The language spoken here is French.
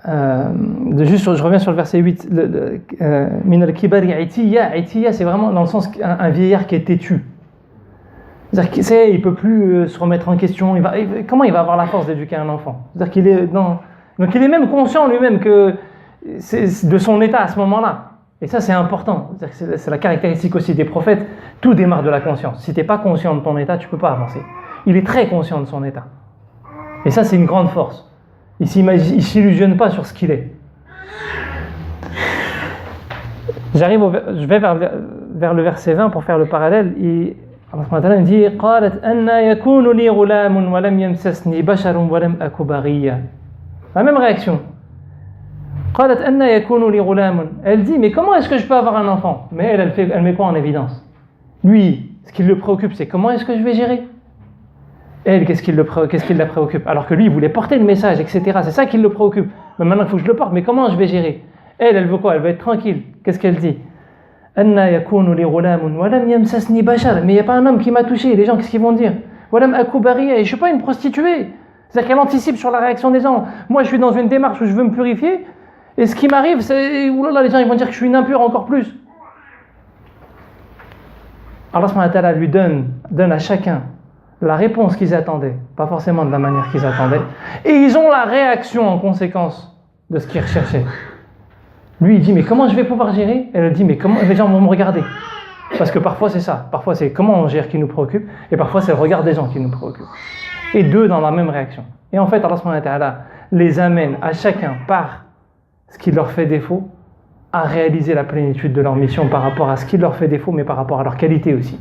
Juste, je reviens sur le verset 8. Min al-kibari itiya, c'est vraiment dans le sens un vieillard qui est têtu. C'est-à-dire qu'il ne peut plus se remettre en question. Comment il va avoir la force d'éduquer un enfant? C'est-à-dire qu'il est donc il est même conscient lui-même que c'est de son état à ce moment-là. Et ça, c'est important. C'est la caractéristique aussi des prophètes. Tout démarre de la conscience. Si tu n'es pas conscient de ton état, tu ne peux pas avancer. Il est très conscient de son état. Et ça, c'est une grande force. Il ne s'illusionne pas sur ce qu'il est. Je vais vers le verset 20 pour faire le parallèle. Allah subhanahu wa ta'ala dit قالت أن يكون لي غلام ولم يمسسني بشر ولم أك بغيا. La même réaction. قالت أن يكون لي غلام. Elle dit mais comment est-ce que je peux avoir un enfant? Mais elle met quoi en évidence? Lui, ce qui le préoccupe, c'est comment est-ce que je vais gérer? Elle, qu'est-ce qui la préoccupe? Alors que lui, il voulait porter le message, etc. C'est ça qui le préoccupe. Mais maintenant, il faut que je le porte. Mais comment je vais gérer? Elle veut quoi? Elle veut être tranquille. Qu'est-ce qu'elle dit? أن يكون لي غلام ولم يمسسني بشر. Mais il n'y a pas un homme qui m'a touché. Les gens, qu'est-ce qu'ils vont dire? ولم أك بغيا. Et je ne suis pas une prostituée. C'est-à-dire qu'elle anticipe sur la réaction des gens. Moi, je suis dans une démarche où je veux me purifier. Et ce qui m'arrive, c'est... Oulala, les gens ils vont dire que je suis une impure encore plus. Allah subhanahu wa ta'ala lui donne à chacun la réponse qu'ils attendaient, pas forcément de la manière qu'ils attendaient, et ils ont la réaction en conséquence de ce qu'ils recherchaient. Lui il dit mais comment je vais pouvoir gérer? Elle dit mais comment les gens vont me regarder? Parce que parfois c'est ça, parfois c'est comment on gère qui nous préoccupe, et parfois c'est le regard des gens qui nous préoccupe. Et deux dans la même réaction. Et en fait Allah subhanahu wa ta'ala les amène à chacun par ce qui leur fait défaut à réaliser la plénitude de leur mission par rapport à ce qui leur fait défaut, mais par rapport à leur qualité aussi.